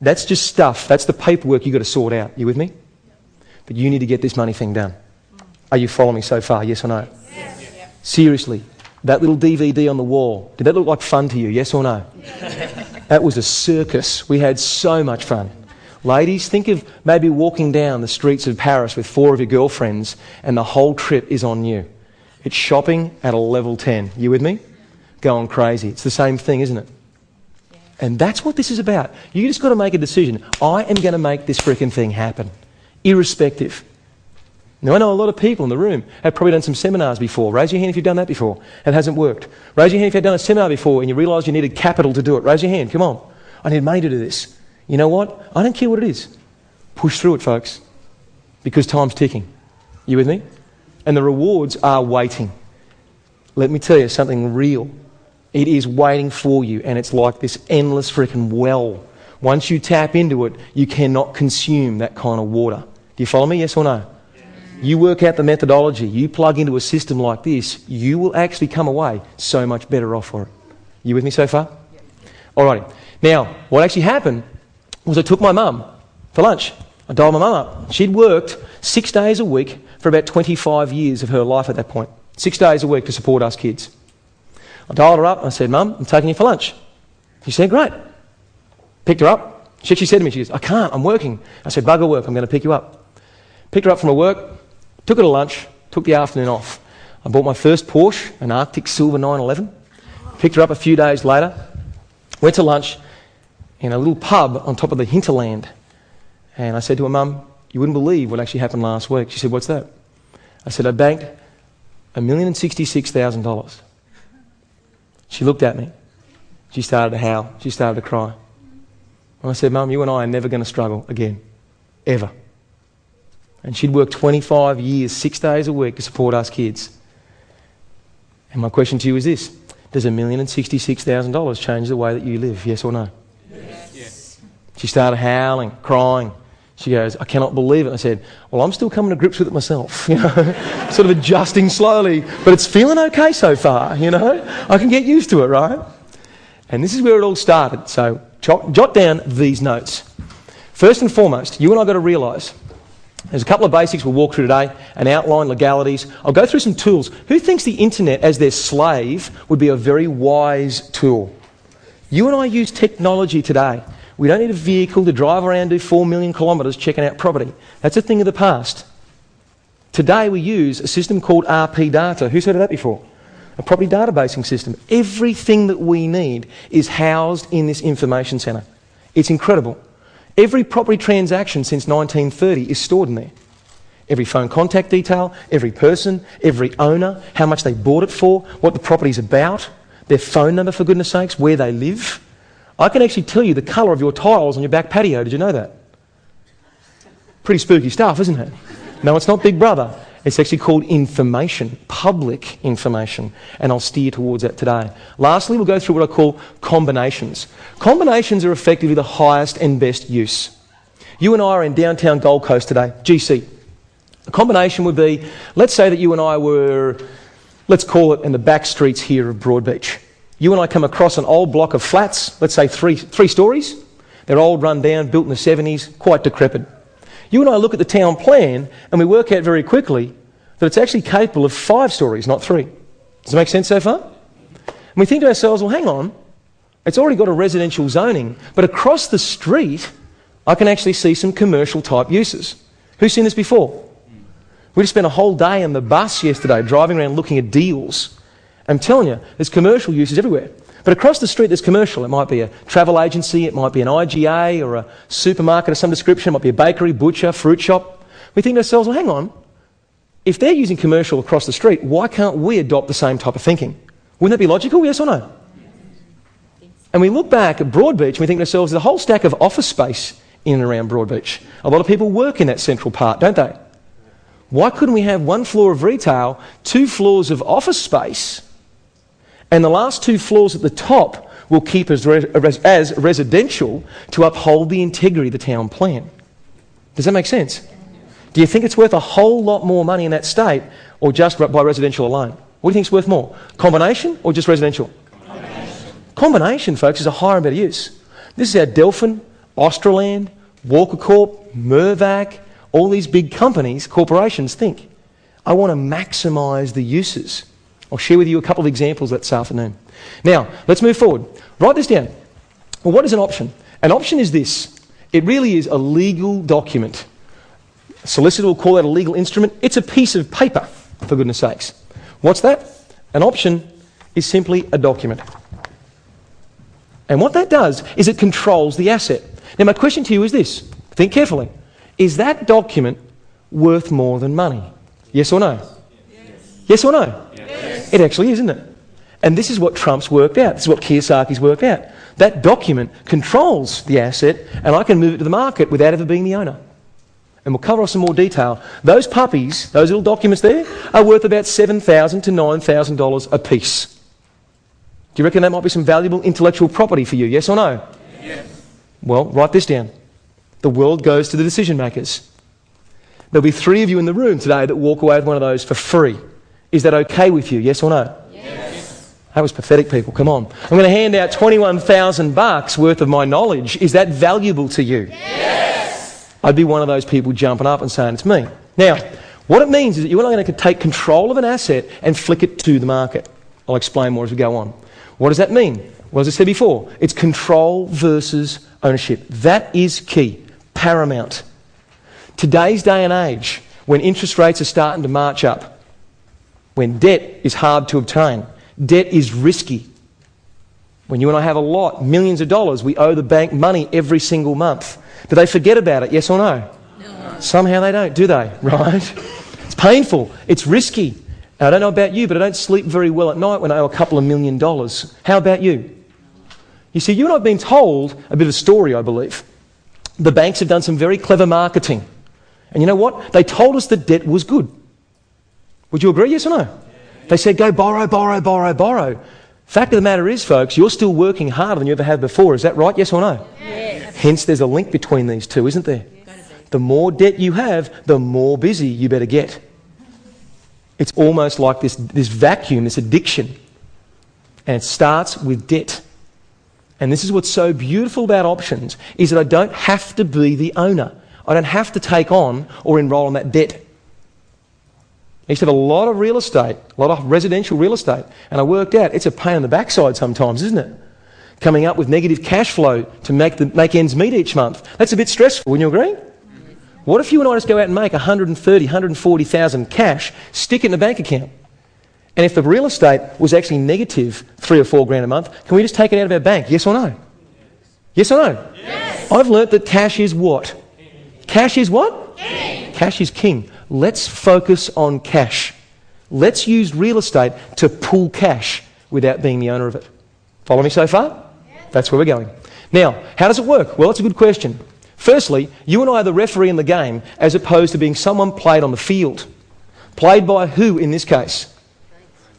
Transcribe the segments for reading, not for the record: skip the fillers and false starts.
That's just stuff. That's the paperwork you've got to sort out. You with me? But you need to get this money thing done. Are you following me so far? Yes or no? Yes. Seriously, that little DVD on the wall, did that look like fun to you? Yes or no? That was a circus. We had so much fun. Ladies, think of maybe walking down the streets of Paris with 4 of your girlfriends and the whole trip is on you. It's shopping at a level 10. You with me? Going crazy. It's the same thing, isn't it? And that's what this is about. You just got to make a decision. I am going to make this freaking thing happen, irrespective. Now, I know a lot of people in the room have probably done some seminars before. Raise your hand if you've done that before. It hasn't worked. Raise your hand if you've done a seminar before and you realised you needed capital to do it. Raise your hand. Come on. I need money to do this. You know what? I don't care what it is. Push through it, folks, because time's ticking. You with me? And the rewards are waiting. Let me tell you something real. It is waiting for you, and it's like this endless freaking well. Once you tap into it, you cannot consume that kind of water. Do you follow me? Yes or no? Yes. You work out the methodology. You plug into a system like this, you will actually come away so much better off for it. You with me so far? Yes. Alrighty. Now, what actually happened was I took my mum for lunch. I dialed my mum up. She'd worked 6 days a week for about 25 years of her life at that point. 6 days a week to support us kids. I dialed her up and I said, Mum, I'm taking you for lunch. She said, great. Picked her up. She actually said to me, she goes, I can't, I'm working. I said, bugger work, I'm going to pick you up. Picked her up from her work, took her to lunch, took the afternoon off. I bought my first Porsche, an Arctic Silver 911. Picked her up a few days later, went to lunch in a little pub on top of the hinterland. And I said to her, Mum, you wouldn't believe what actually happened last week. She said, what's that? I said, I banked $1,066,000. She looked at me. She started to howl. She started to cry. And I said, Mum, you and I are never going to struggle again. Ever. And she'd worked 25 years, 6 days a week to support us kids. And my question to you is this. Does $1,066,000 change the way that you live? Yes or no? Yes. She started howling, crying. She goes, I cannot believe it. I said, well, I'm still coming to grips with it myself, you know, sort of adjusting slowly, but it's feeling okay so far, you know. I can get used to it, right? And this is where it all started. So jot down these notes. First and foremost, you and I got to realise there's a couple of basics we'll walk through today, an outline, legalities. I'll go through some tools. Who thinks the internet as their slave would be a very wise tool? You and I use technology today. We don't need a vehicle to drive around, do 4 million kilometres checking out property. That's a thing of the past. Today we use a system called RP data. Who's heard of that before? A property databasing system. Everything that we need is housed in this information centre. It's incredible. Every property transaction since 1930 is stored in there. Every phone contact detail, every person, every owner, how much they bought it for, what the property's about, their phone number for goodness sakes, where they live. I can actually tell you the colour of your tiles on your back patio. Did you know that? Pretty spooky stuff, isn't it? No, it's not Big Brother. It's actually called information, public information, and I'll steer towards that today. Lastly, we'll go through what I call combinations. Combinations are effectively the highest and best use. You and I are in downtown Gold Coast today, GC. A combination would be, let's say that you and I were, let's call it in the back streets here of Broadbeach. You and I come across an old block of flats, let's say three stories. They're old, run down, built in the 70s, quite decrepit. You and I look at the town plan and we work out very quickly that it's actually capable of 5 stories, not 3. Does it make sense so far? And we think to ourselves, well, hang on, it's already got a residential zoning, but across the street, I can actually see some commercial type uses. Who's seen this before? We just spent a whole day on the bus yesterday driving around looking at deals. I'm telling you, there's commercial uses everywhere. But across the street there's commercial. It might be a travel agency, it might be an IGA or a supermarket of some description, it might be a bakery, butcher, fruit shop. We think to ourselves, well, hang on, if they're using commercial across the street, why can't we adopt the same type of thinking? Wouldn't that be logical, yes or no? And we look back at Broadbeach and we think to ourselves, there's a whole stack of office space in and around Broadbeach. A lot of people work in that central part, don't they? Why couldn't we have 1 floor of retail, 2 floors of office space, and the last 2 floors at the top will keep as residential to uphold the integrity of the town plan? Does that make sense? Do you think it's worth a whole lot more money in that state or just by residential alone? What do you think is worth more? Combination or just residential? Combination, folks, is a higher and better use. This is our Delphin Australand, Walker Corp, Mirvac, all these big companies, corporations think, I want to maximise the uses. I'll share with you a couple of examples this afternoon. Now, let's move forward. Write this down. Well, what is an option? An option is this. It really is a legal document. A solicitor will call that a legal instrument. It's a piece of paper, for goodness sakes. What's that? An option is simply a document. And what that does is it controls the asset. Now, my question to you is this. Think carefully. Is that document worth more than money? Yes or no? Yes. Yes or no? Yes. It actually is, isn't it? And this is what Trump's worked out. This is what Kiyosaki's worked out. That document controls the asset, and I can move it to the market without ever being the owner. And we'll cover off some more detail. Those puppies, those little documents there, are worth about $7,000 to $9,000 a piece. Do you reckon that might be some valuable intellectual property for you? Yes or no? Yes. Well, write this down. The world goes to the decision makers. There'll be 3 of you in the room today that walk away with one of those for free. Is that okay with you? Yes or no? Yes. That was pathetic, people. Come on. I'm going to hand out $21,000 worth of my knowledge. Is that valuable to you? Yes. I'd be one of those people jumping up and saying, it's me. Now, what it means is that you and I are going to take control of an asset and flick it to the market. I'll explain more as we go on. What does that mean? Well, as I said before, it's control versus ownership. That is key, paramount. Today's day and age, when interest rates are starting to march up, when debt is hard to obtain, debt is risky. When you and I have a lot, millions of dollars, we owe the bank money every single month. Do they forget about it, yes or no? No. Somehow they don't, do they? Right? It's painful. It's risky. Now, I don't know about you, but I don't sleep very well at night when I owe a couple of $1 million. How about you? You see, you and I have been told a bit of a story, I believe. The banks have done some very clever marketing. And you know what? They told us that debt was good. Would you agree, yes or no? They said, go borrow, borrow, borrow, borrow. Fact of the matter is, folks, you're still working harder than you ever have before. Is that right, yes or no? Yes. Hence, there's a link between these two, isn't there? Yes. The more debt you have, the more busy you better get. It's almost like this vacuum, this addiction. And it starts with debt. And this is what's so beautiful about options, is that I don't have to be the owner. I don't have to take on or enrol in that debt. I used to have a lot of real estate, a lot of residential real estate, and I worked out it's a pain in the backside sometimes, isn't it? Coming up with negative cash flow to make ends meet each month. That's a bit stressful, wouldn't you agree? What if you and I just go out and make 130, 140,000 cash, stick it in a bank account? And if the real estate was actually negative 3 or 4 grand a month, can we just take it out of our bank? Yes or no? Yes or no? Yes. I've learnt that cash is what? Cash is what? King. Cash is king. Let's focus on cash. Let's use real estate to pull cash without being the owner of it. Follow me so far? Yes. That's where we're going. Now, how does it work? Well, that's a good question. Firstly, you and I are the referee in the game as opposed to being someone played on the field. Played by who in this case?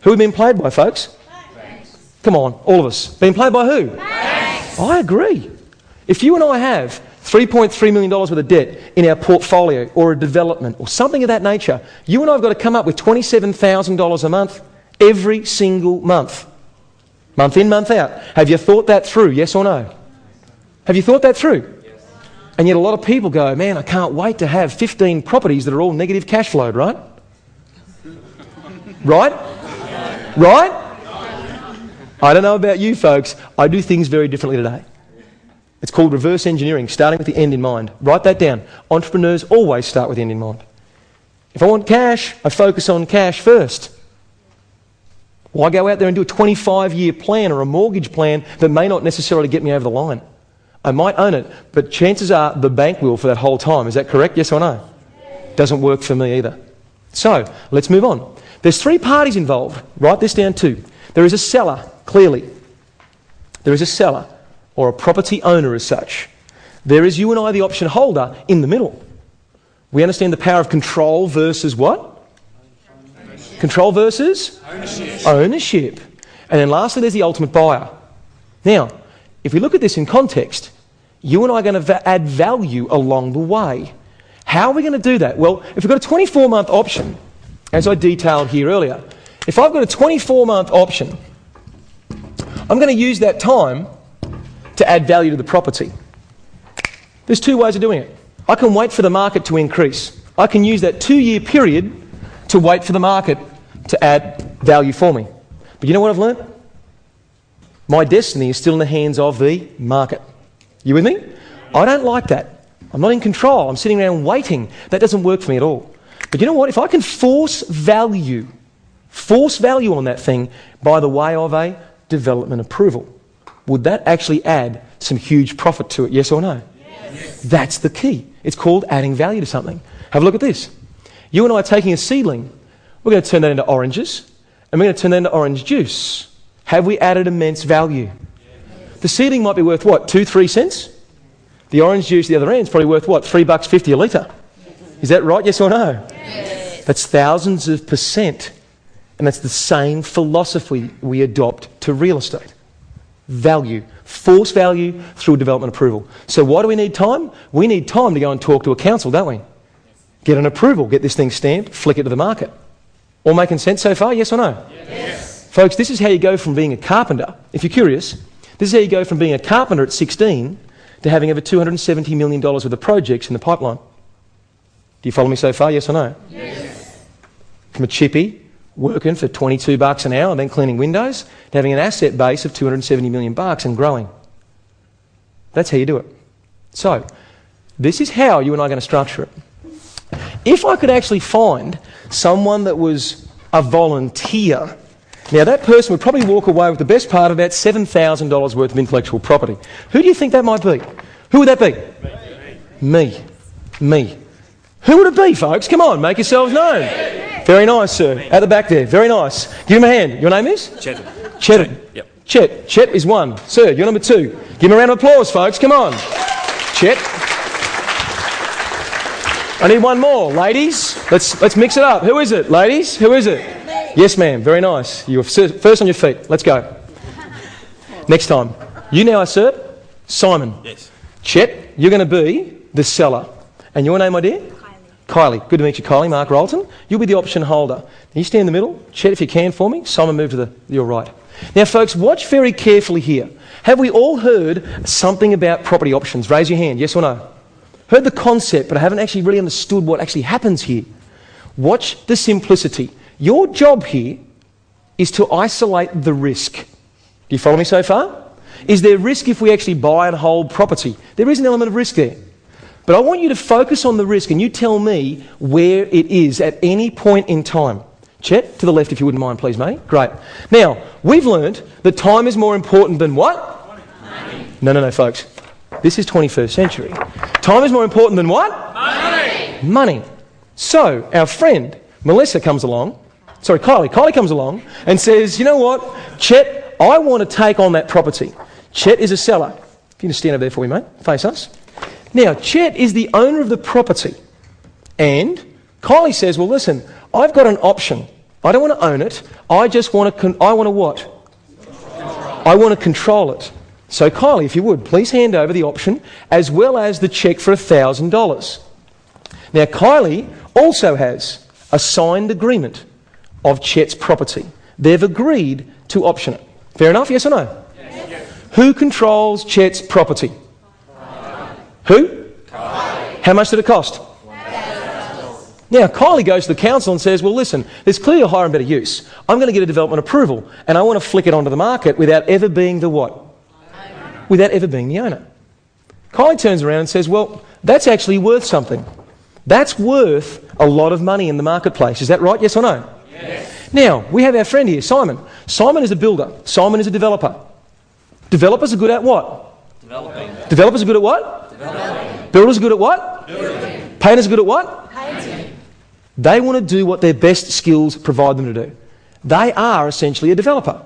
Who have been played by, folks? Banks. Come on, all of us. Been played by who? Banks. I agree. If you and I have $3.3 million worth of debt in our portfolio or a development or something of that nature, you and I have got to come up with $27,000 a month every single month. Month in, month out. Have you thought that through, yes or no? Have you thought that through? Yes. And yet a lot of people go, man, I can't wait to have 15 properties that are all negative cash flowed, right? Right? Right? I don't know about you folks, I do things very differently today. It's called reverse engineering, starting with the end in mind. Write that down. Entrepreneurs always start with the end in mind. If I want cash, I focus on cash first. Why go out there and do a 25-year plan or a mortgage plan that may not necessarily get me over the line? I might own it, but chances are the bank will for that whole time. Is that correct? Yes or no? Doesn't work for me either. So, let's move on. There's 3 parties involved. Write this down too. There is a seller, clearly. There is a seller, or a property owner as such. There is you and I, the option holder, in the middle. We understand the power of control versus what? Ownership. Control versus? Ownership. Ownership. And then lastly, there's the ultimate buyer. Now, if we look at this in context, you and I are going to add value along the way. How are we going to do that? Well, if we've got a 24-month option, as I detailed here earlier, if I've got a 24-month option, I'm going to use that time to add value to the property. There's two ways of doing it. I can wait for the market to increase. I can use that 2-year period to wait for the market to add value for me. But you know what I've learnt? My destiny is still in the hands of the market. You with me? I don't like that. I'm not in control. I'm sitting around waiting. That doesn't work for me at all. But you know what? If I can force value on that thing by the way of a development approval, would that actually add some huge profit to it? Yes or no? Yes. That's the key. It's called adding value to something. Have a look at this. You and I are taking a seedling. We're going to turn that into oranges, and we're going to turn that into orange juice. Have we added immense value? Yes. The seedling might be worth what, 2-3 cents? The orange juice at the other end is probably worth what, $3.50 a litre? Is that right, yes or no? Yes. That's thousands of %. And that's the same philosophy we adopt to real estate. Value. Force value through development approval. So why do we need time? We need time to go and talk to a council, don't we? Get an approval, get this thing stamped, flick it to the market. All making sense so far, yes or no? Yes. Folks, this is how you go from being a carpenter, if you're curious, this is how you go from being a carpenter at 16 to having over $270 million worth of projects in the pipeline. Do you follow me so far, yes or no? Yes. From a chippy, working for $22 an hour and then cleaning windows, to having an asset base of $270 million and growing. That's how you do it. So, this is how you and I are going to structure it. If I could actually find someone that was a volunteer, now that person would probably walk away with the best part of about $7,000 worth of intellectual property. Who do you think that might be? Who would that be? Me. Who would it be, folks? Come on, make yourselves known. Very nice, sir. At the back there. Very nice. Give him a hand. Your name is? Chetan. Yep. Chet is one. Sir, you're number 2. Give him a round of applause, folks. Come on. Chet. I need one more. Ladies, let's mix it up. Who is it? Ladies, who is it? Yes, ma'am. Very nice. You're first on your feet. Let's go. Next time. You now are, sir, Simon. Yes. Chet, you're going to be the seller. And your name, my dear? Kylie. Good to meet you, Kylie. Mark Rolton. You'll be the option holder. You stand in the middle. Chet, if you can for me. Simon, move to your right. Now, folks, watch very carefully here. Have we all heard something about property options? Raise your hand. Yes or no? Heard the concept, but I haven't actually really understood what actually happens here. Watch the simplicity. Your job here is to isolate the risk. Do you follow me so far? Is there risk if we actually buy and hold property? There is an element of risk there. But I want you to focus on the risk and you tell me where it is at any point in time. Chet, to the left if you wouldn't mind, please, mate. Great. Now, we've learned that time is more important than what? Money. No, folks. This is 21st century. Time is more important than what? Money. So, our friend, Melissa comes along, Kylie comes along and says, you know what, Chet, I want to take on that property. Chet is a seller. If you can stand over there for me, mate, face us. Now, Chet is the owner of the property. And Kylie says, well, listen, I've got an option. I don't want to own it. I want to what? I want to control it. So, Kylie, if you would, please hand over the option as well as the cheque for $1,000. Now, Kylie also has a signed agreement of Chet's property. They've agreed to option it. Fair enough, yes or no? Yes. Who controls Chet's property? Who? Kylie. How much did it cost? $1,000. Now, Kylie goes to the council and says, well, listen, there's clearly a higher and better use. I'm going to get a development approval and I want to flick it onto the market without ever being the what? Without ever being the owner. Kylie turns around and says, well, that's actually worth something. That's worth a lot of money in the marketplace. Is that right? Yes or no? Yes. Now, we have our friend here, Simon. Simon is a builder. Simon is a developer. Developers are good at what? Developing. Developers are good at what? Developing. Builders are good at what? Building. Painters are good at what? Painting. They want to do what their best skills provide them to do. They are essentially a developer.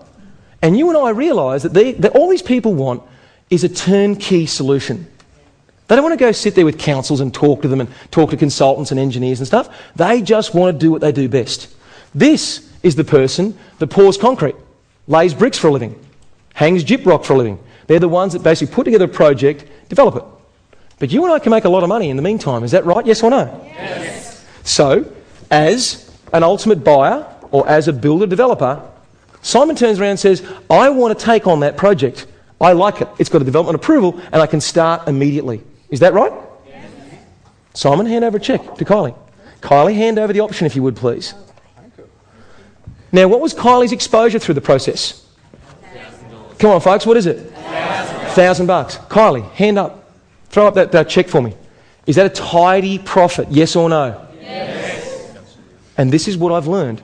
And you and I realise that all these people want is a turnkey solution. They don't want to go sit there with councils and talk to them and talk to consultants and engineers and stuff. They just want to do what they do best. This is the person that pours concrete, lays bricks for a living, hangs gyprock for a living. They're the ones that basically put together a project, develop it. But you and I can make a lot of money in the meantime. Is that right? Yes or no? Yes. So, as an ultimate buyer or as a builder-developer, Simon turns around and says, I want to take on that project. I like it. It's got a development approval and I can start immediately. Is that right? Yes. Simon, hand over a cheque to Kylie. Kylie, hand over the option if you would, please. Now, what was Kylie's exposure through the process? Come on, folks, what is it? $1,000. Kylie, hand up. Throw up that cheque for me. Is that a tidy profit, yes or no? Yes. And this is what I've learned.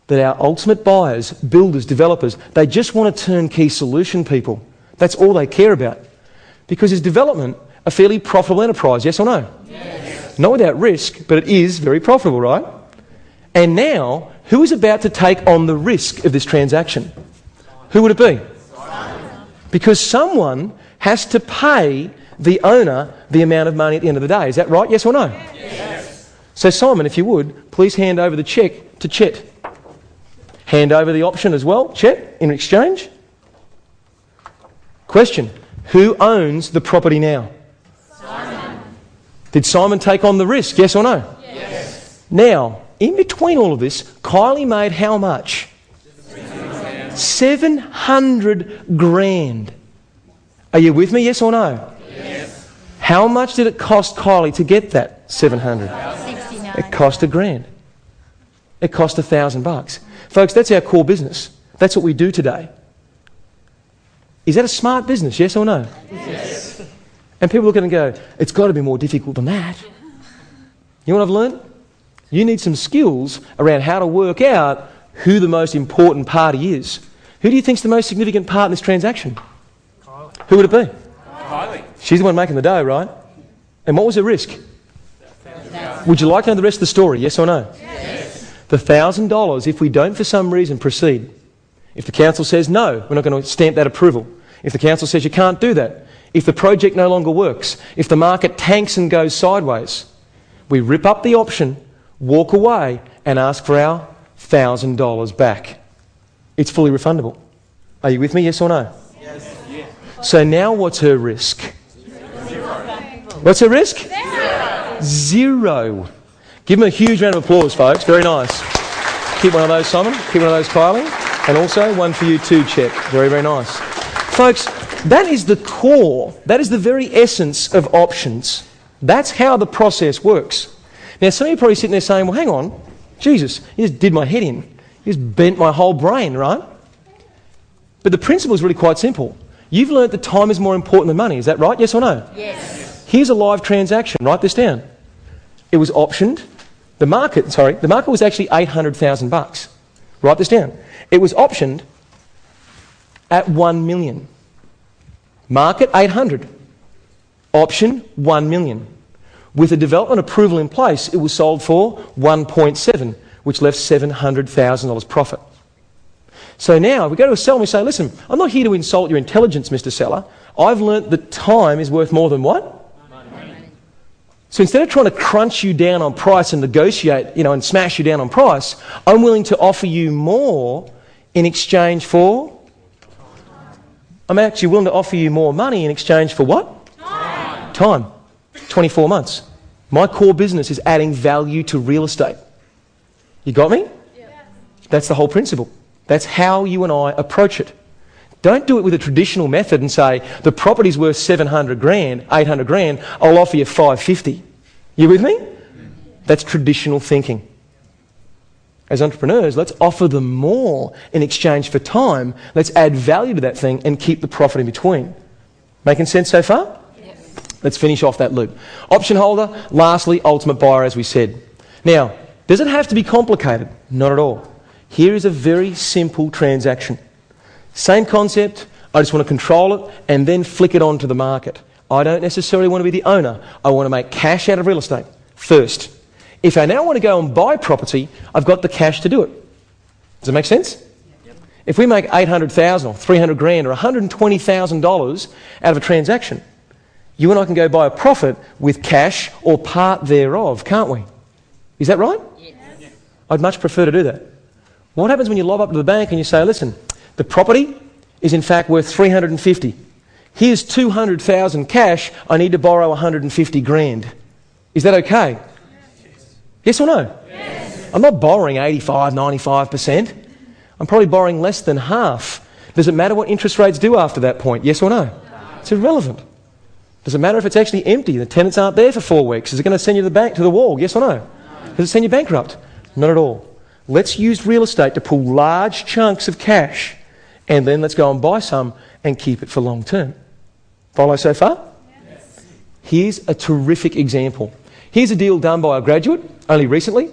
That our ultimate buyers, builders, developers, they just want a turnkey solution, people. That's all they care about. Because is development a fairly profitable enterprise, yes or no? Yes. Not without risk, but it is very profitable, right? And now, who is about to take on the risk of this transaction? Who would it be? Because someone has to pay the owner the amount of money at the end of the day. Is that right? Yes or no? Yes. So Simon, if you would, please hand over the cheque to Chet. Hand over the option as well, Chet, in exchange. Question, who owns the property now? Simon. Did Simon take on the risk, yes or no? Yes. Now, in between all of this, Kylie made how much? 700 grand. Are you with me, yes or no? Yes. How much did it cost Kylie to get that 700? 69. It cost $1,000. It cost $1,000. Folks, that's our core business. That's what we do today. Is that a smart business, yes or no? Yes. And people look at it and go, it's got to be more difficult than that. You know what I've learned? You need some skills around how to work out who the most important party is. Who do you think's the most significant part in this transaction? Kylie. Who would it be? Kylie. She's the one making the dough, right? And what was her risk? Would you like to know the rest of the story, yes or no? Yes. The $1,000, if we don't for some reason proceed, if the council says no, we're not going to stamp that approval. If the council says you can't do that, if the project no longer works, if the market tanks and goes sideways, we rip up the option, walk away and ask for our $1,000 back. It's fully refundable. Are you with me, yes or no? Yes. So now what's her risk? What's her risk? Zero. Give them a huge round of applause, folks. Very nice. Keep one of those, Simon. Keep one of those, Kylie. And also one for you too, Chet. Very, very nice. Folks, that is the core. That is the very essence of options. That's how the process works. Now, some of you are probably sitting there saying, well, hang on. Jesus, you just did my head in. You just bent my whole brain, right? But the principle is really quite simple. You've learnt that time is more important than money. Is that right? Yes or no? Yes. Here's a live transaction. Write this down. It was optioned. The market was actually $800,000. Write this down. It was optioned at 1 million. Market 800. Option 1 million. With a development approval in place, it was sold for 1.7, which left $700,000 profit. So now we go to a seller and we say, listen, I'm not here to insult your intelligence, Mr. Seller. I've learnt that time is worth more than what? Money. So instead of trying to crunch you down on price and negotiate, and smash you down on price, I'm willing to offer you more in exchange for... I'm actually willing to offer you more money in exchange for what? Time. 24 months. My core business is adding value to real estate. You got me? Yeah. That's the whole principle. That's how you and I approach it. Don't do it with a traditional method and say, the property's worth 700 grand, 800 grand, I'll offer you 550. You with me? That's traditional thinking. As entrepreneurs, let's offer them more in exchange for time. Let's add value to that thing and keep the profit in between. Making sense so far? Yes. Let's finish off that loop. Option holder, lastly, ultimate buyer, as we said. Now, does it have to be complicated? Not at all. Here is a very simple transaction. Same concept, I just want to control it and then flick it onto the market. I don't necessarily want to be the owner. I want to make cash out of real estate first. If I now want to go and buy property, I've got the cash to do it. Does that make sense? Yep. If we make $800,000 or 300 grand or $120,000 out of a transaction, you and I can go buy a profit with cash or part thereof, can't we? Is that right? Yes. I'd much prefer to do that. What happens when you lob up to the bank and you say, listen, the property is in fact worth 350. Here's 200,000 cash. I need to borrow 150 grand. Is that okay? Yes or no? Yes. I'm not borrowing 85, 95%. I'm probably borrowing less than half. Does it matter what interest rates do after that point? Yes or no? It's irrelevant. Does it matter if it's actually empty? The tenants aren't there for 4 weeks. Is it going to send you to the wall? Yes or no? Does it send you bankrupt? Not at all. Let's use real estate to pull large chunks of cash, and then let's go and buy some and keep it for long term. Follow so far? Yes. Here's a terrific example. Here's a deal done by a graduate only recently.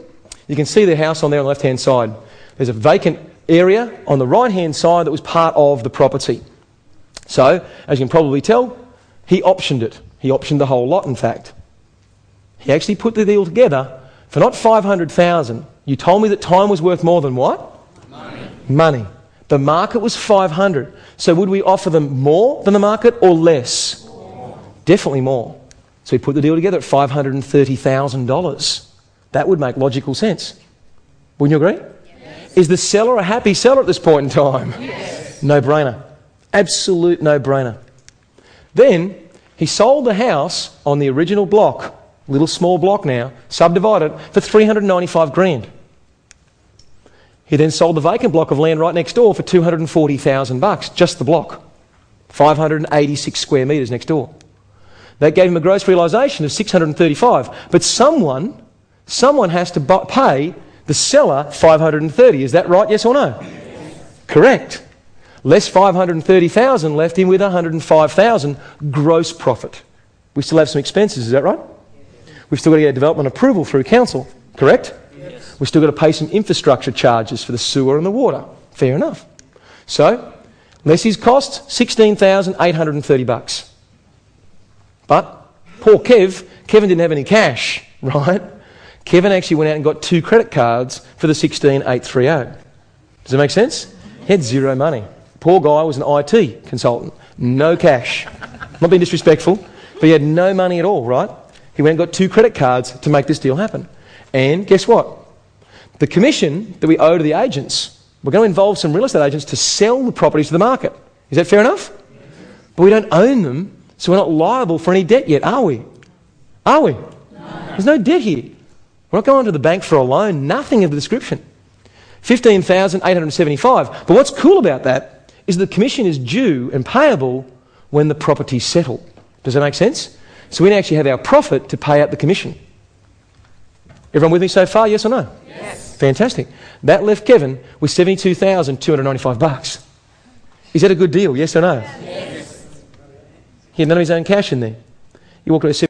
You can see the house on there on the left-hand side. There's a vacant area on the right-hand side that was part of the property. So, as you can probably tell, he optioned it. He optioned the whole lot, in fact. He actually put the deal together for not $500,000. You told me that time was worth more than what? Money. The market was $500,000. So would we offer them more than the market or less? More. Definitely more. So he put the deal together at $530,000. That would make logical sense. Wouldn't you agree? Yes. Is the seller a happy seller at this point in time? Yes. No-brainer. Absolute no-brainer. Then he sold the house on the original block, little small block now, subdivided for $395,000. He then sold the vacant block of land right next door for $240,000, just the block, 586 square metres next door. That gave him a gross realisation of $635,000. But someone has to pay the seller $530,000. Is that right? Yes or no? Yes. Correct. Less $530,000 left him with $105,000 gross profit. We still have some expenses, is that right? We've still got to get development approval through council, correct? Yes. We've still got to pay some infrastructure charges for the sewer and the water. Fair enough. So, less his costs, $16,830. But poor Kevin didn't have any cash, right? Kevin actually went out and got 2 credit cards for the $16,830. Does that make sense? He had zero money. Poor guy was an IT consultant. No cash. Not being disrespectful, but he had no money at all, right? He went and got 2 credit cards to make this deal happen. And guess what? The commission that we owe to the agents, we're going to involve some real estate agents to sell the properties to the market. Is that fair enough? Yes. But we don't own them, so we're not liable for any debt yet, are we? Are we? No. There's no debt here. We're not going to the bank for a loan, nothing of the description. $15,875. But what's cool about that is the commission is due and payable when the property's settled. Does that make sense? So we actually have our profit to pay out the commission. Everyone with me so far, yes or no? Yes. Fantastic. That left Kevin with $72,295. Is that a good deal, yes or no? Yes. He had none of his own cash in there. He walked away with